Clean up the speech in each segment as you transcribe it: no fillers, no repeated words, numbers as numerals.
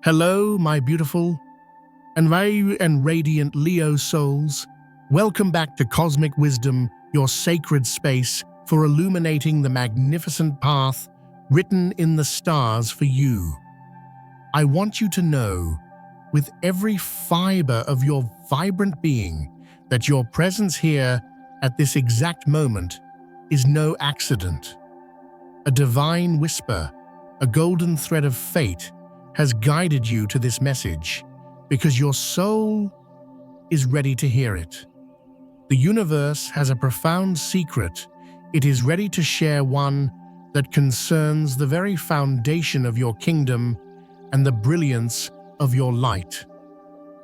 Hello, my beautiful and radiant Leo souls. Welcome back to Cosmic Wisdom, your sacred space for illuminating the magnificent path written in the stars for you. I want you to know, with every fiber of your vibrant being, that your presence here at this exact moment is no accident. A divine whisper, a golden thread of fate, has guided you to this message because your soul is ready to hear it. The universe has a profound secret. It is ready to share one that concerns the very foundation of your kingdom and the brilliance of your light.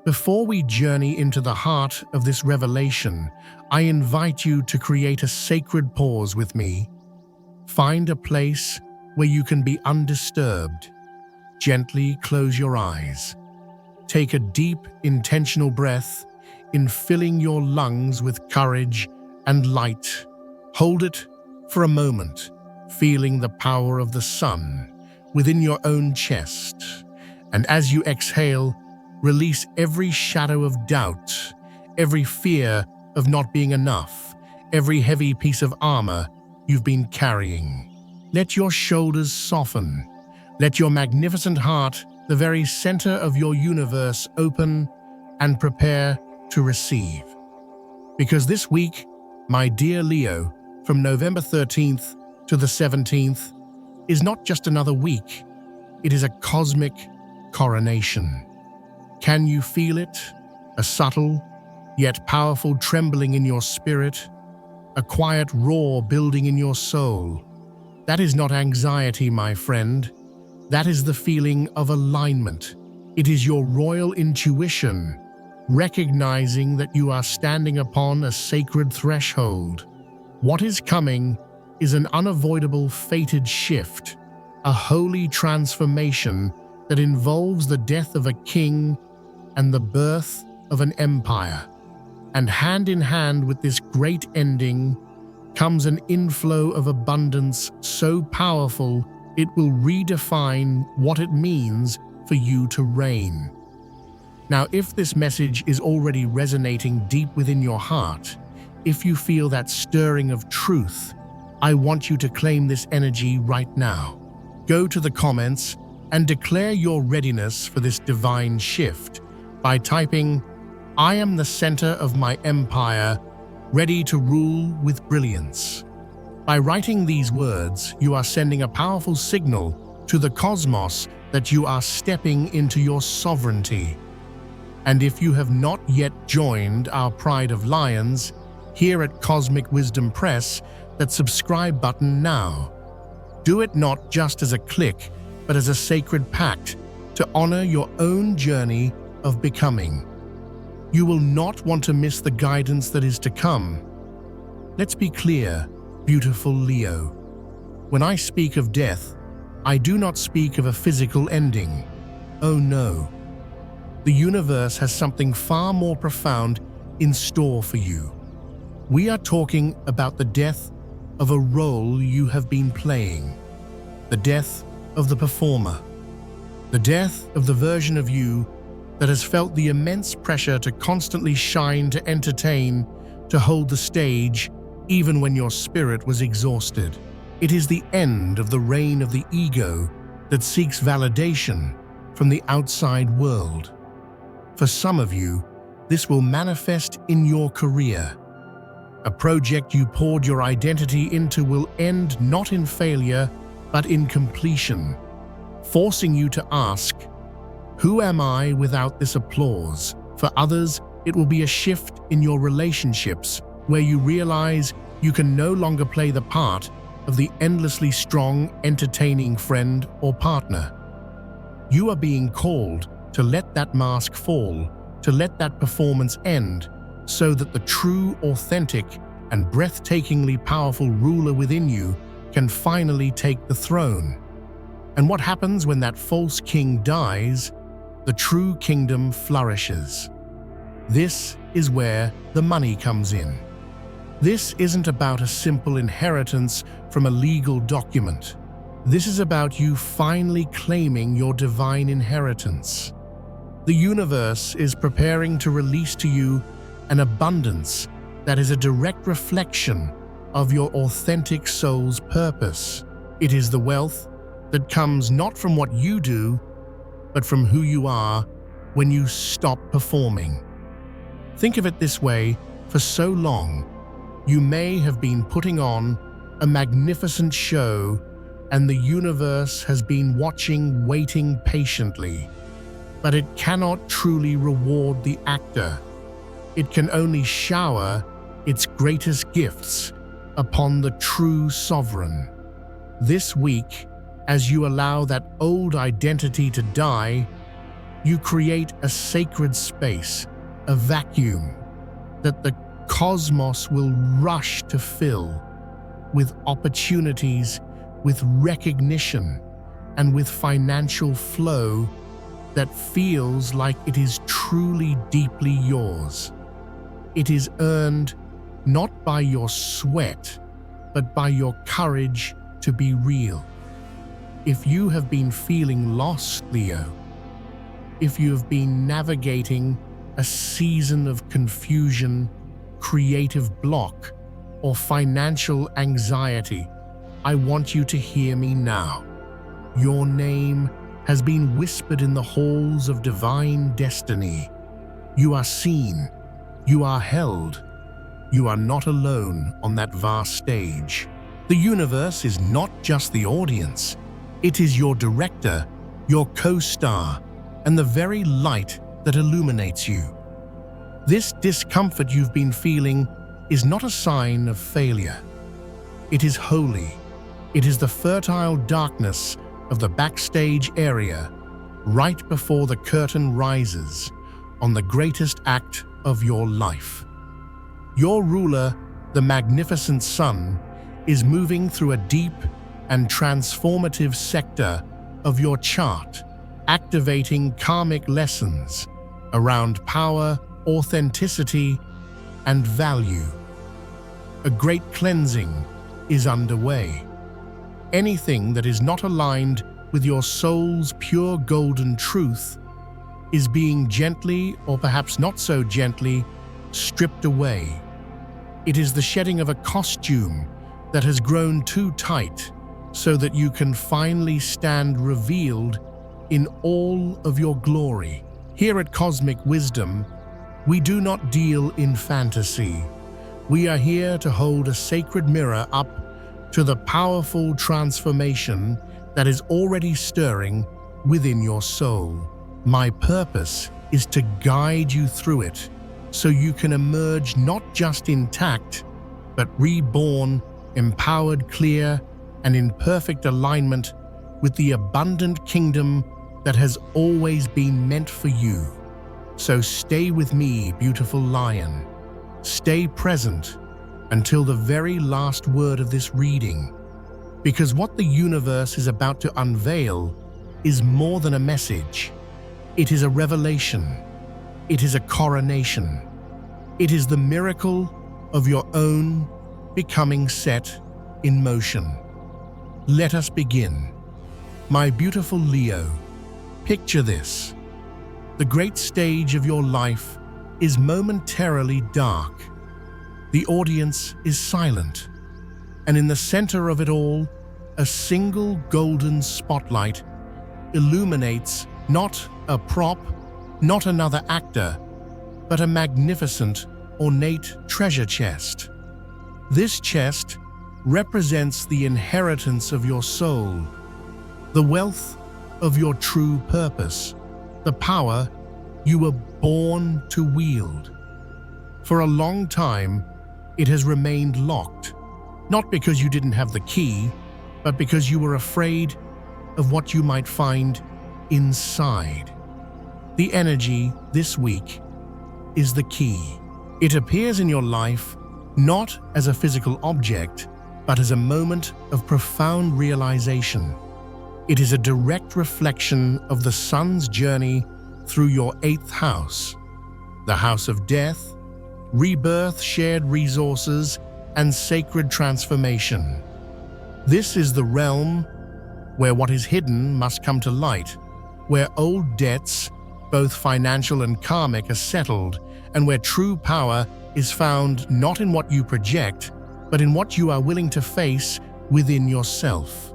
Before we journey into the heart of this revelation, I invite you to create a sacred pause with me. Find a place where you can be undisturbed. Gently close your eyes. Take a deep, intentional breath in filling your lungs with courage and light. Hold it for a moment, feeling the power of the sun within your own chest. And as you exhale, release every shadow of doubt, every fear of not being enough, every heavy piece of armor you've been carrying. Let your shoulders soften. Let your magnificent heart, the very center of your universe, open and prepare to receive. Because this week, my dear Leo, from November 13th to the 17th, is not just another week. It is a cosmic coronation. Can you feel it? A subtle, yet powerful trembling in your spirit, a quiet roar building in your soul. That is not anxiety, my friend. That is the feeling of alignment. It is your royal intuition, recognizing that you are standing upon a sacred threshold. What is coming is an unavoidable fated shift, a holy transformation that involves the death of a king and the birth of an empire. And hand in hand with this great ending comes an inflow of abundance so powerful it will redefine what it means for you to reign. Now, if this message is already resonating deep within your heart, if you feel that stirring of truth, I want you to claim this energy right now. Go to the comments and declare your readiness for this divine shift by typing, "I am the center of my empire, ready to rule with brilliance." By writing these words, you are sending a powerful signal to the cosmos that you are stepping into your sovereignty. And if you have not yet joined our Pride of Lions here at Cosmic Wisdom Press, that subscribe button now. Do it not just as a click, but as a sacred pact to honor your own journey of becoming. You will not want to miss the guidance that is to come. Let's be clear, beautiful Leo. When I speak of death, I do not speak of a physical ending. Oh no. The universe has something far more profound in store for you. We are talking about the death of a role you have been playing, the death of the performer, the death of the version of you that has felt the immense pressure to constantly shine, to entertain, to hold the stage, even when your spirit was exhausted. It is the end of the reign of the ego that seeks validation from the outside world. For some of you, this will manifest in your career. A project you poured your identity into will end not in failure, but in completion, forcing you to ask, "Who am I without this applause?" For others, it will be a shift in your relationships where you realize you can no longer play the part of the endlessly strong, entertaining friend or partner. You are being called to let that mask fall, to let that performance end, so that the true, authentic, and breathtakingly powerful ruler within you can finally take the throne. And what happens when that false king dies? The true kingdom flourishes. This is where the money comes in. This isn't about a simple inheritance from a legal document. This is about you finally claiming your divine inheritance. The universe is preparing to release to you an abundance that is a direct reflection of your authentic soul's purpose. It is the wealth that comes not from what you do, but from who you are when you stop performing. Think of it this way: for so long, you may have been putting on a magnificent show, and the universe has been watching, waiting patiently. But it cannot truly reward the actor. It can only shower its greatest gifts upon the true sovereign. This week, as you allow that old identity to die, you create a sacred space, a vacuum that the cosmos will rush to fill with opportunities, with recognition, and with financial flow that feels like it is truly deeply yours. It is earned not by your sweat, but by your courage to be real. If you have been feeling lost, Leo, if you have been navigating a season of confusion, creative block, or financial anxiety, I want you to hear me now. Your name has been whispered in the halls of divine destiny. You are seen, you are held, you are not alone on that vast stage. The universe is not just the audience, it is your director, your co-star, and the very light that illuminates you. This discomfort you've been feeling is not a sign of failure. It is holy. It is the fertile darkness of the backstage area, right before the curtain rises on the greatest act of your life. Your ruler, the magnificent sun, is moving through a deep and transformative sector of your chart, activating karmic lessons around power, authenticity, and value. A great cleansing is underway. Anything that is not aligned with your soul's pure golden truth is being gently, or perhaps not so gently, stripped away. It is the shedding of a costume that has grown too tight so that you can finally stand revealed in all of your glory. Here at Cosmic Wisdom, we do not deal in fantasy. We are here to hold a sacred mirror up to the powerful transformation that is already stirring within your soul. My purpose is to guide you through it so you can emerge not just intact, but reborn, empowered, clear, and in perfect alignment with the abundant kingdom that has always been meant for you. So stay with me, beautiful lion. Stay present until the very last word of this reading, because what the universe is about to unveil is more than a message. It is a revelation. It is a coronation. It is the miracle of your own becoming set in motion. Let us begin. My beautiful Leo, picture this. The great stage of your life is momentarily dark. The audience is silent, and in the center of it all, a single golden spotlight illuminates not a prop, not another actor, but a magnificent, ornate treasure chest. This chest represents the inheritance of your soul, the wealth of your true purpose, the power you were born to wield. For a long time, it has remained locked, not because you didn't have the key, but because you were afraid of what you might find inside. The energy this week is the key. It appears in your life not as a physical object, but as a moment of profound realization. It is a direct reflection of the sun's journey through your 8th house, the house of death, rebirth, shared resources, and sacred transformation. This is the realm where what is hidden must come to light, where old debts, both financial and karmic, are settled, and where true power is found not in what you project, but in what you are willing to face within yourself.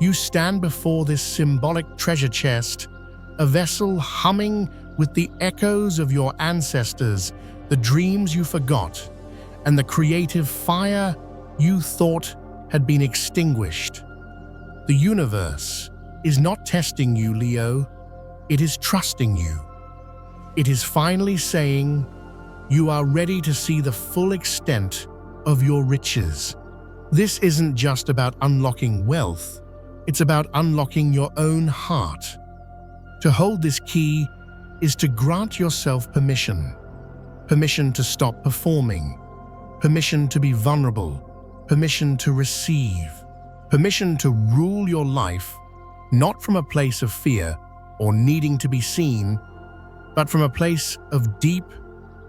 You stand before this symbolic treasure chest, a vessel humming with the echoes of your ancestors, the dreams you forgot, and the creative fire you thought had been extinguished. The universe is not testing you, Leo. It is trusting you. It is finally saying, you are ready to see the full extent of your riches. This isn't just about unlocking wealth. It's about unlocking your own heart. To hold this key is to grant yourself permission. Permission to stop performing. Permission to be vulnerable. Permission to receive. Permission to rule your life, not from a place of fear or needing to be seen, but from a place of deep,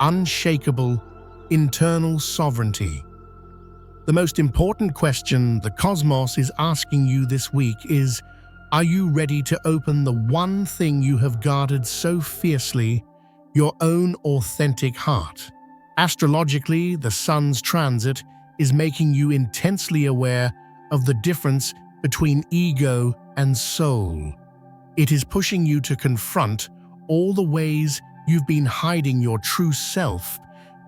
unshakable, internal sovereignty. The most important question the cosmos is asking you this week is, are you ready to open the one thing you have guarded so fiercely, your own authentic heart? Astrologically, the sun's transit is making you intensely aware of the difference between ego and soul. It is pushing you to confront all the ways you've been hiding your true self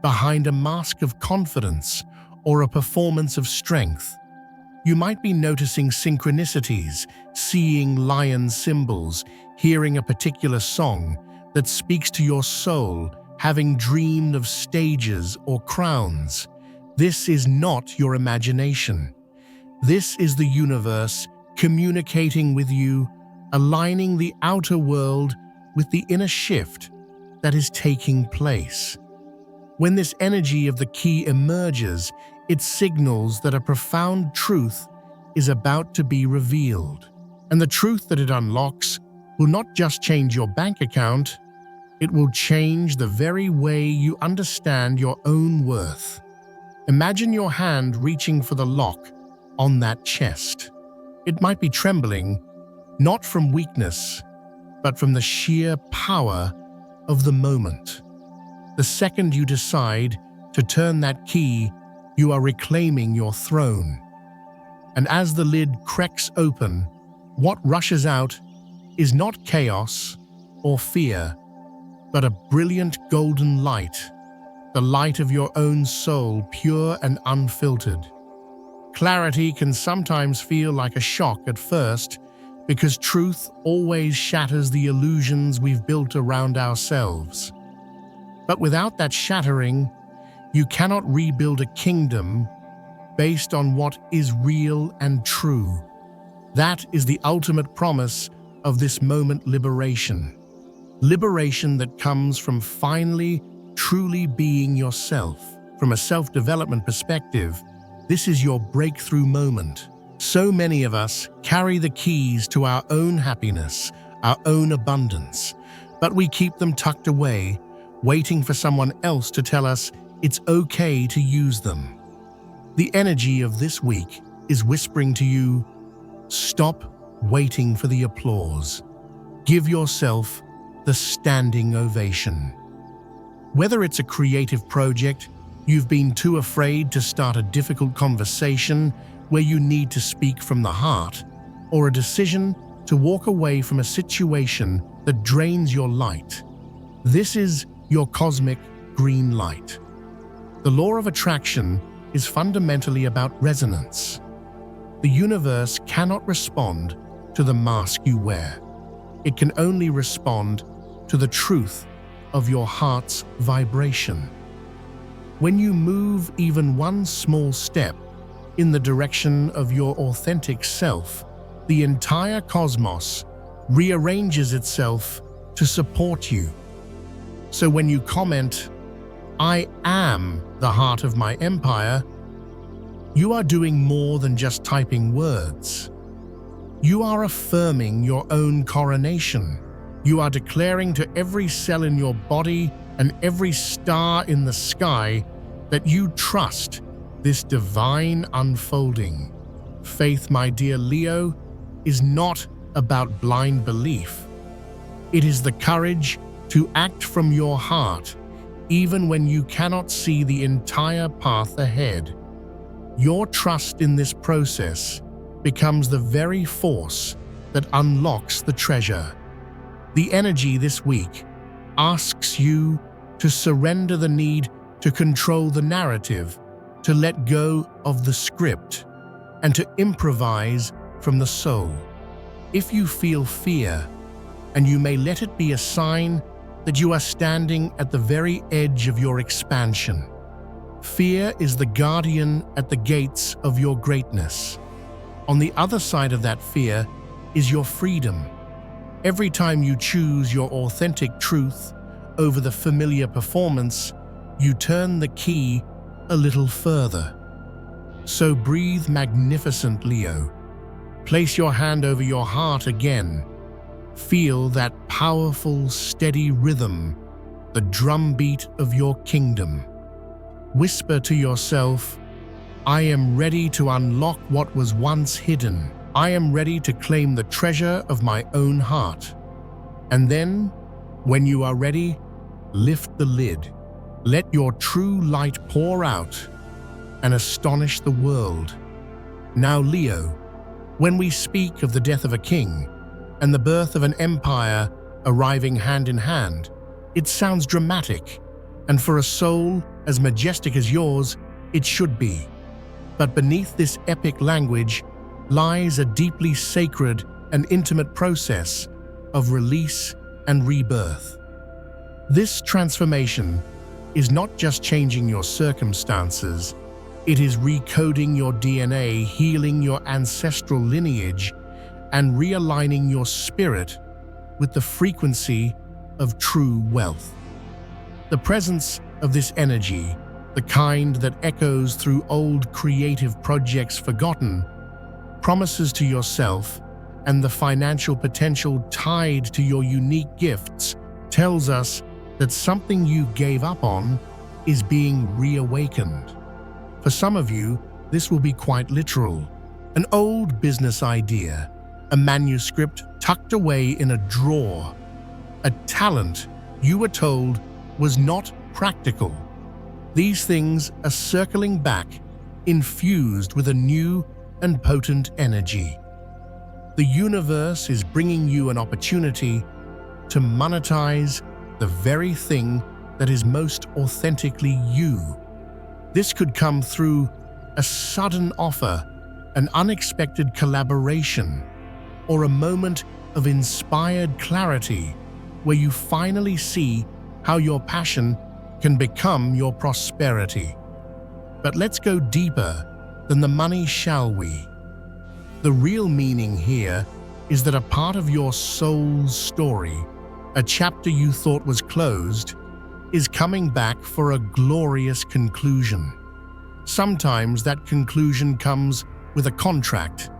behind a mask of confidence or a performance of strength. You might be noticing synchronicities, seeing lion symbols, hearing a particular song that speaks to your soul, having dreamed of stages or crowns. This is not your imagination. This is the universe communicating with you, aligning the outer world with the inner shift that is taking place. When this energy of the key emerges, it signals that a profound truth is about to be revealed. And the truth that it unlocks will not just change your bank account, it will change the very way you understand your own worth. Imagine your hand reaching for the lock on that chest. It might be trembling, not from weakness, but from the sheer power of the moment. The second you decide to turn that key, you are reclaiming your throne. And as the lid cracks open, what rushes out is not chaos or fear, but a brilliant golden light, the light of your own soul, pure and unfiltered. Clarity can sometimes feel like a shock at first, because truth always shatters the illusions we've built around ourselves. But without that shattering, you cannot rebuild a kingdom based on what is real and true. That is the ultimate promise of this moment liberation. Liberation that comes from finally, truly being yourself. From a self-development perspective, this is your breakthrough moment. So many of us carry the keys to our own happiness, our own abundance, but we keep them tucked away, waiting for someone else to tell us it's okay to use them. The energy of this week is whispering to you, stop waiting for the applause. Give yourself the standing ovation. Whether it's a creative project, you've been too afraid to start a difficult conversation where you need to speak from the heart, or a decision to walk away from a situation that drains your light, this is your cosmic green light. The law of attraction is fundamentally about resonance. The universe cannot respond to the mask you wear. It can only respond to the truth of your heart's vibration. When you move even one small step in the direction of your authentic self, the entire cosmos rearranges itself to support you. So when you comment, "I am the heart of my empire," you are doing more than just typing words. You are affirming your own coronation. You are declaring to every cell in your body and every star in the sky that you trust this divine unfolding. Faith, my dear Leo, is not about blind belief. It is the courage to act from your heart, even when you cannot see the entire path ahead. Your trust in this process becomes the very force that unlocks the treasure. The energy this week asks you to surrender the need to control the narrative, to let go of the script, and to improvise from the soul. If you feel fear, and you may let it be a sign that you are standing at the very edge of your expansion. Fear is the guardian at the gates of your greatness. On the other side of that fear is your freedom. Every time you choose your authentic truth over the familiar performance, you turn the key a little further. So breathe magnificent, Leo. Place your hand over your heart again. Feel that powerful, steady rhythm, the drumbeat of your kingdom. Whisper to yourself, I am ready to unlock what was once hidden. I am ready to claim the treasure of my own heart. And then, when you are ready, lift the lid. Let your true light pour out and astonish the world. Now, Leo, when we speak of the death of a king and the birth of an empire arriving hand in hand, it sounds dramatic, and for a soul as majestic as yours, it should be. But beneath this epic language lies a deeply sacred and intimate process of release and rebirth. This transformation is not just changing your circumstances, it is recoding your DNA, healing your ancestral lineage, and realigning your spirit with the frequency of true wealth. The presence of this energy, the kind that echoes through old creative projects forgotten, promises to yourself, and the financial potential tied to your unique gifts tells us that something you gave up on is being reawakened. For some of you, this will be quite literal. An old business idea, a manuscript tucked away in a drawer, a talent you were told was not practical. These things are circling back, infused with a new and potent energy. The universe is bringing you an opportunity to monetize the very thing that is most authentically you. This could come through a sudden offer, an unexpected collaboration, or a moment of inspired clarity where you finally see how your passion can become your prosperity. But let's go deeper than the money, shall we? The real meaning here is that a part of your soul's story, a chapter you thought was closed, is coming back for a glorious conclusion. Sometimes that conclusion comes with a contract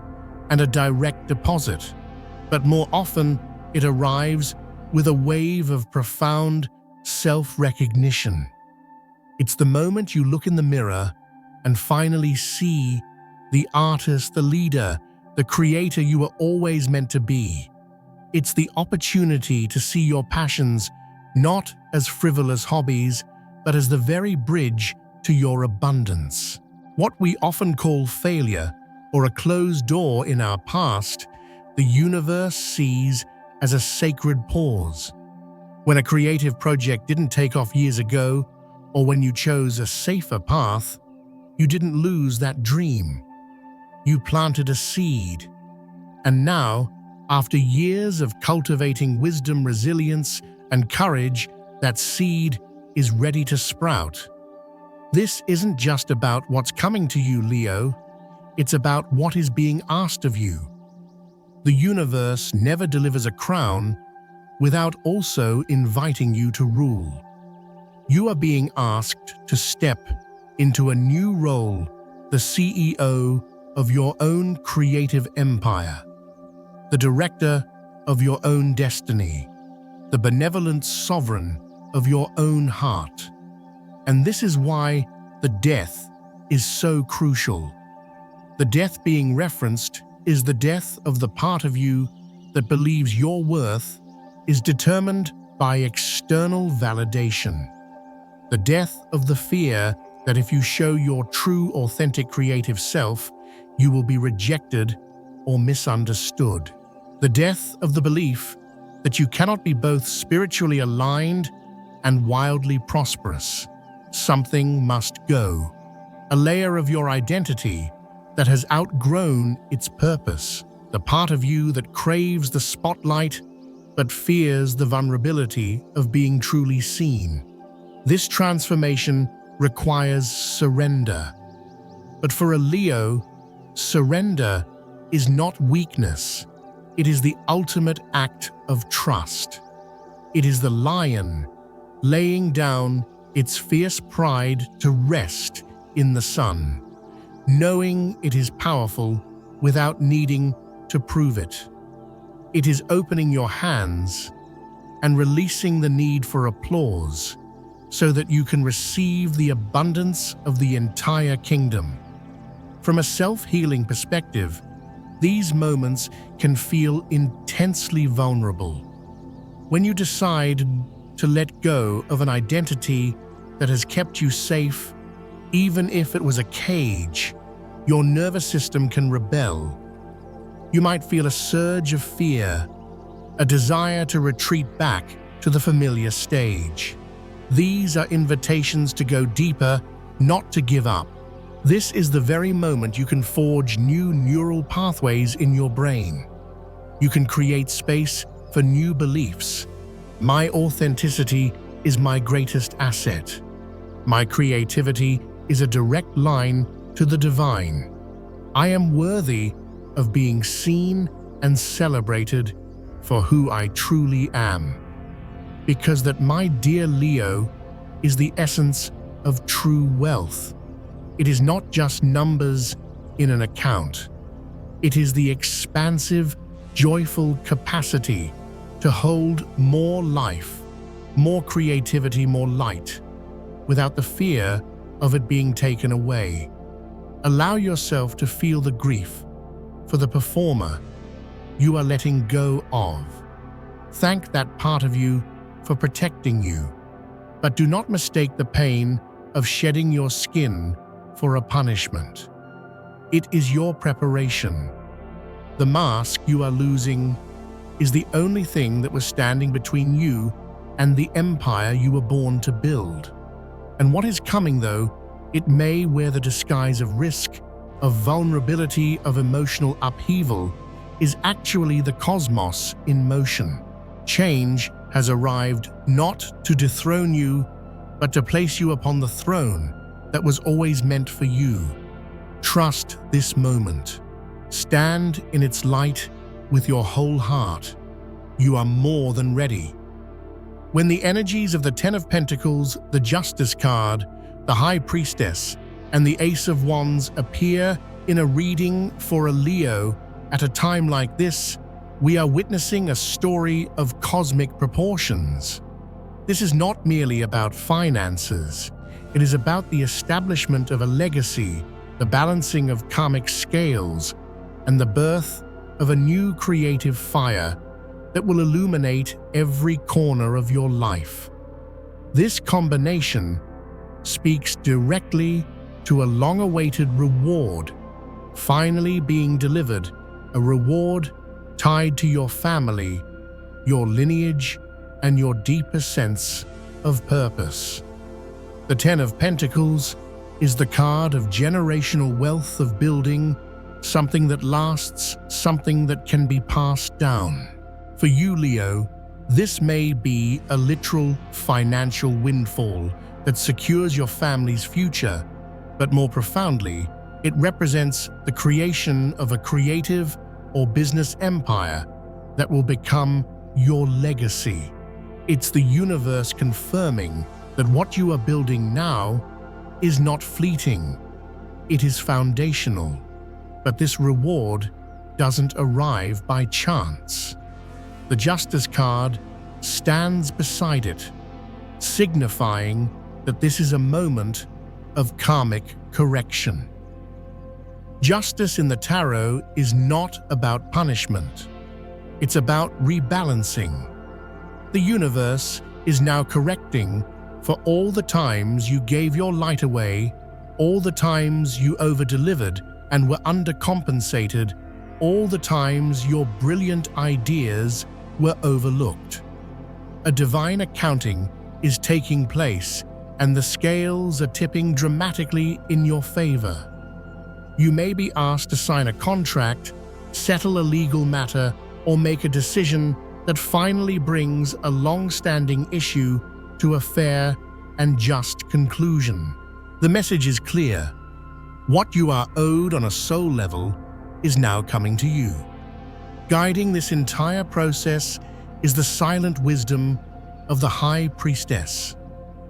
and a direct deposit, but more often it arrives with a wave of profound self-recognition. It's the moment you look in the mirror and finally see the artist, the leader, the creator you were always meant to be. It's the opportunity to see your passions not as frivolous hobbies, but as the very bridge to your abundance. What we often call failure or a closed door in our past, the universe sees as a sacred pause. When a creative project didn't take off years ago, or when you chose a safer path, you didn't lose that dream. You planted a seed. And now, after years of cultivating wisdom, resilience, and courage, that seed is ready to sprout. This isn't just about what's coming to you, Leo. It's about what is being asked of you. The universe never delivers a crown without also inviting you to rule. You are being asked to step into a new role, the CEO of your own creative empire, the director of your own destiny, the benevolent sovereign of your own heart. And this is why the death is so crucial. The death being referenced is the death of the part of you that believes your worth is determined by external validation. The death of the fear that if you show your true, authentic, creative self, you will be rejected or misunderstood. The death of the belief that you cannot be both spiritually aligned and wildly prosperous. Something must go. A layer of your identity that has outgrown its purpose. The part of you that craves the spotlight but fears the vulnerability of being truly seen. This transformation requires surrender. But for a Leo, surrender is not weakness. It is the ultimate act of trust. It is the lion laying down its fierce pride to rest in the sun, knowing it is powerful without needing to prove it. It is opening your hands and releasing the need for applause so that you can receive the abundance of the entire kingdom. From a self-healing perspective, these moments can feel intensely vulnerable. When you decide to let go of an identity that has kept you safe, even if it was a cage, your nervous system can rebel. You might feel a surge of fear, a desire to retreat back to the familiar stage. These are invitations to go deeper, not to give up. This is the very moment you can forge new neural pathways in your brain. You can create space for new beliefs. My authenticity is my greatest asset. My creativity is a direct line to the divine. I am worthy of being seen and celebrated for who I truly am. Because that, my dear Leo, is the essence of true wealth. It is not just numbers in an account. It is the expansive, joyful capacity to hold more life, more creativity, more light, without the fear of it being taken away. Allow yourself to feel the grief for the performer you are letting go of. Thank that part of you for protecting you, but do not mistake the pain of shedding your skin for a punishment. It is your preparation. The mask you are losing is the only thing that was standing between you and the empire you were born to build. And what is coming, though, it may wear the disguise of risk, of vulnerability, of emotional upheaval, is actually the cosmos in motion. Change has arrived not to dethrone you, but to place you upon the throne that was always meant for you. Trust this moment. Stand in its light with your whole heart. You are more than ready. When the energies of the Ten of Pentacles, the Justice card, the High Priestess, and the Ace of Wands appear in a reading for a Leo at a time like this, we are witnessing a story of cosmic proportions. This is not merely about finances. It is about the establishment of a legacy, the balancing of karmic scales, and the birth of a new creative fire that will illuminate every corner of your life. This combination speaks directly to a long-awaited reward finally being delivered, a reward tied to your family, your lineage, and your deeper sense of purpose. The Ten of Pentacles is the card of generational wealth, of building something that lasts, something that can be passed down. For you, Leo, this may be a literal financial windfall that secures your family's future, but more profoundly, it represents the creation of a creative or business empire that will become your legacy. It's the universe confirming that what you are building now is not fleeting. It is foundational. But this reward doesn't arrive by chance. The Justice card stands beside it, signifying that this is a moment of karmic correction. Justice in the tarot is not about punishment. It's about rebalancing. The universe is now correcting for all the times you gave your light away, all the times you over-delivered and were undercompensated, all the times your brilliant ideas were overlooked. A divine accounting is taking place, and the scales are tipping dramatically in your favor. You may be asked to sign a contract, settle a legal matter, or make a decision that finally brings a long-standing issue to a fair and just conclusion. The message is clear. What you are owed on a soul level is now coming to you. Guiding this entire process is the silent wisdom of the High Priestess.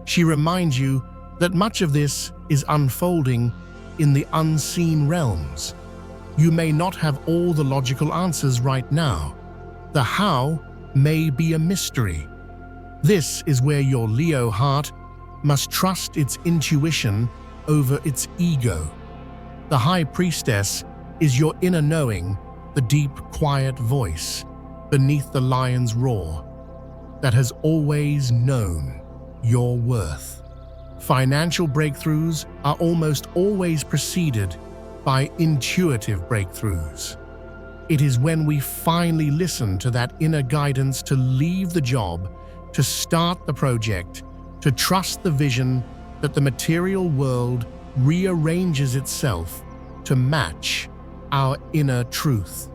She reminds you that much of this is unfolding in the unseen realms. You may not have all the logical answers right now. The how may be a mystery. This is where your Leo heart must trust its intuition over its ego. The High Priestess is your inner knowing, the deep, quiet voice beneath the lion's roar that has always known your worth. Financial breakthroughs are almost always preceded by intuitive breakthroughs. It is when we finally listen to that inner guidance to leave the job, to start the project, to trust the vision, that the material world rearranges itself to match our inner truth.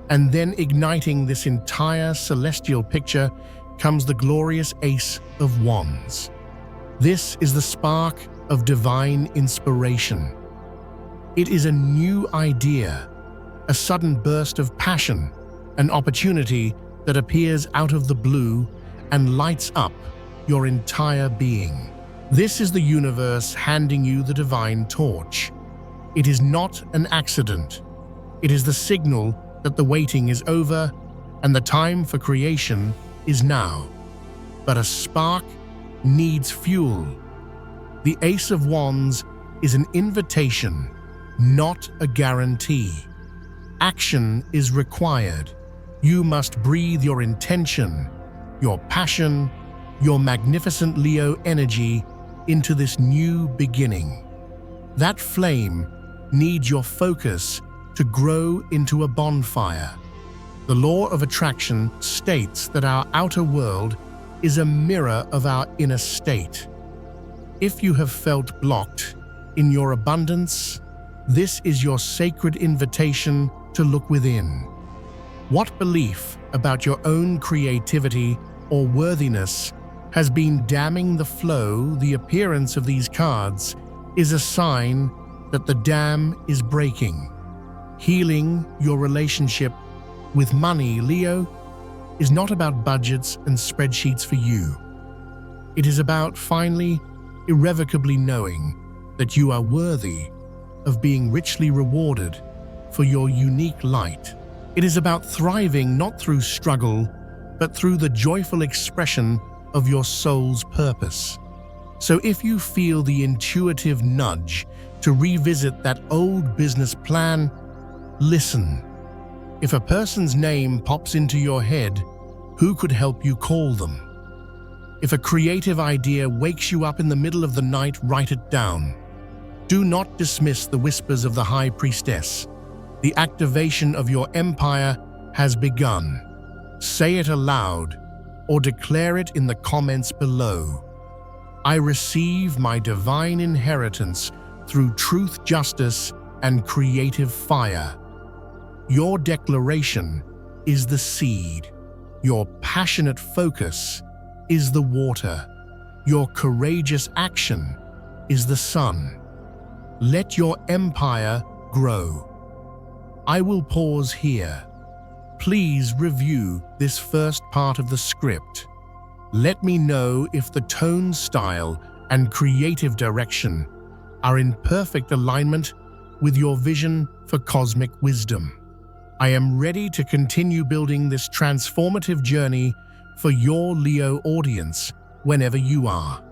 And then igniting this entire celestial picture comes the glorious Ace of Wands. This is the spark of divine inspiration. It is a new idea, a sudden burst of passion, an opportunity that appears out of the blue and lights up your entire being. This is the universe handing you the divine torch. It is not an accident. It is the signal that the waiting is over and the time for creation is now. But a spark needs fuel. The Ace of Wands is an invitation, not a guarantee. Action is required. You must breathe your intention, your passion, your magnificent Leo energy into this new beginning. That flame needs your focus to grow into a bonfire. The law of attraction states that our outer world is a mirror of our inner state. If you have felt blocked in your abundance, this is your sacred invitation to look within. What belief about your own creativity or worthiness has been damming the flow? The appearance of these cards is a sign that the dam is breaking. Healing your relationship with money, Leo, is not about budgets and spreadsheets for you. It is about finally, irrevocably knowing that you are worthy of being richly rewarded for your unique light. It is about thriving not through struggle, but through the joyful expression of your soul's purpose. So if you feel the intuitive nudge to revisit that old business plan, listen. If a person's name pops into your head, who could help you call them? If a creative idea wakes you up in the middle of the night, write it down. Do not dismiss the whispers of the High Priestess. The activation of your empire has begun. Say it aloud or declare it in the comments below. I receive my divine inheritance through truth, justice, and creative fire. Your declaration is the seed. Your passionate focus is the water. Your courageous action is the sun. Let your empire grow. I will pause here. Please review this first part of the script. Let me know if the tone, style, and creative direction are in perfect alignment with your vision for cosmic wisdom. I am ready to continue building this transformative journey for your Leo audience whenever you are.